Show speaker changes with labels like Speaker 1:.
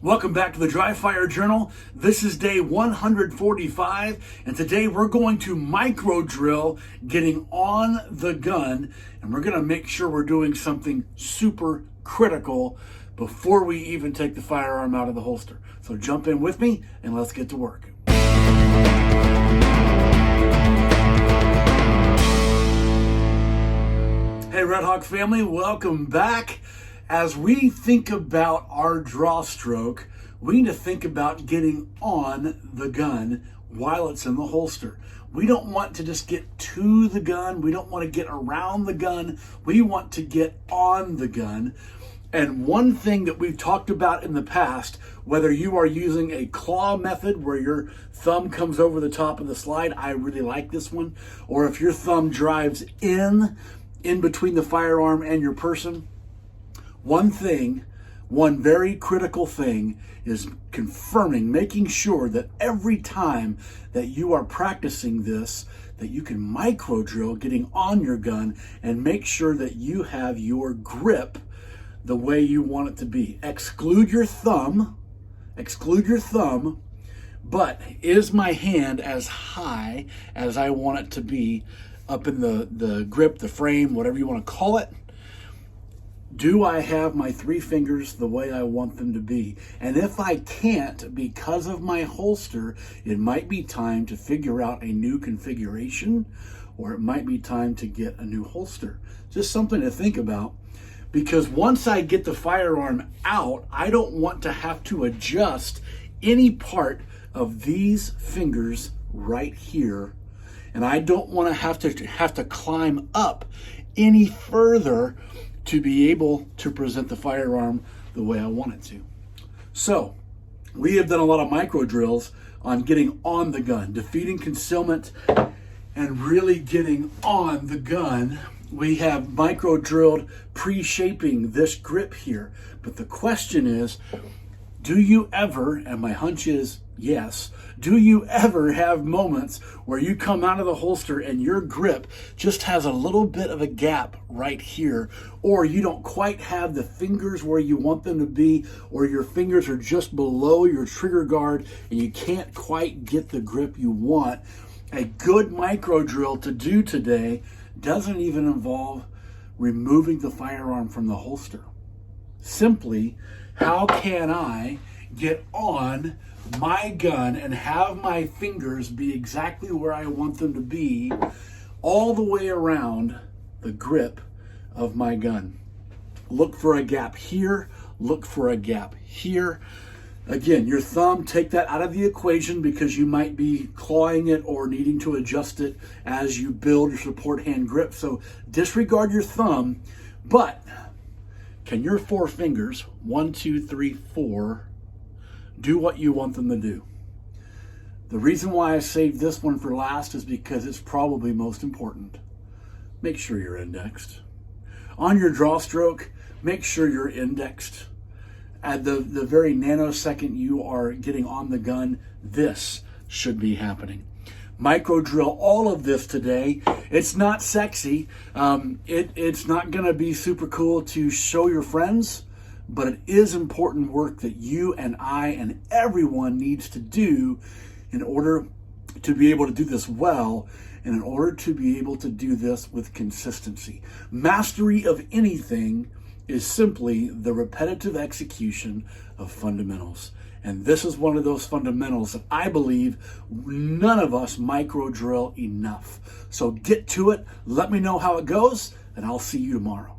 Speaker 1: Welcome back to the Dry Fire Journal. This is day 145, and today we're going to micro drill getting on the gun, and we're going to make sure we're doing something super critical before we even take the firearm out of the holster. So jump in with me and let's get to work. Hey REDHAWK family, welcome back. As we think about our draw stroke, we need to think about getting on the gun while it's in the holster. We don't want to just get to the gun. We don't want to get around the gun. We want to get on the gun. And one thing that we've talked about in the past, whether you are using a claw method where your thumb comes over the top of the slide, I really like this one, or if your thumb drives in between the firearm and your person, one very critical thing is confirming, making sure that every time that you are practicing this, that you can micro drill getting on your gun and make sure that you have your grip the way you want it to be. Exclude your thumb, but is my hand as high as I want it to be up in the grip, the frame, whatever you want to call it? Do I have my three fingers the way I want them to be? And if I can't because of my holster, it might be time to figure out a new configuration, or it might be time to get a new holster. Just something to think about, because once I get the firearm out, I don't want to have to adjust any part of these fingers right here. And I don't want to have to climb up any further to be able to present the firearm the way I want it to. So we have done a lot of micro drills on getting on the gun, defeating concealment, and really getting on the gun. We have micro drilled pre-shaping this grip here. But the question is, do you ever, and my hunch is yes, do you ever have moments where you come out of the holster and your grip just has a little bit of a gap right here, or you don't quite have the fingers where you want them to be, or your fingers are just below your trigger guard and you can't quite get the grip you want? A good micro drill to do today doesn't even involve removing the firearm from the holster. Simply, how can I get on my gun and have my fingers be exactly where I want them to be all the way around the grip of my gun? Look for a gap here, look for a gap here. Again, your thumb, take that out of the equation because you might be clawing it or needing to adjust it as you build your support hand grip. So disregard your thumb, but can your four fingers, 1, 2, 3, 4, do what you want them to do? The reason why I saved this one for last is because it's probably most important. Make sure you're indexed. On your draw stroke, make sure you're indexed. At the very nanosecond you are getting on the gun, this should be happening. Micro drill all of this today. It's not sexy. It's not going to be super cool to show your friends, but it is important work that you and I and everyone needs to do in order to be able to do this well, and in order to be able to do this with consistency. Mastery of anything is simply the repetitive execution of fundamentals. And this is one of those fundamentals that I believe none of us micro drill enough. So get to it. Let me know how it goes, and I'll see you tomorrow.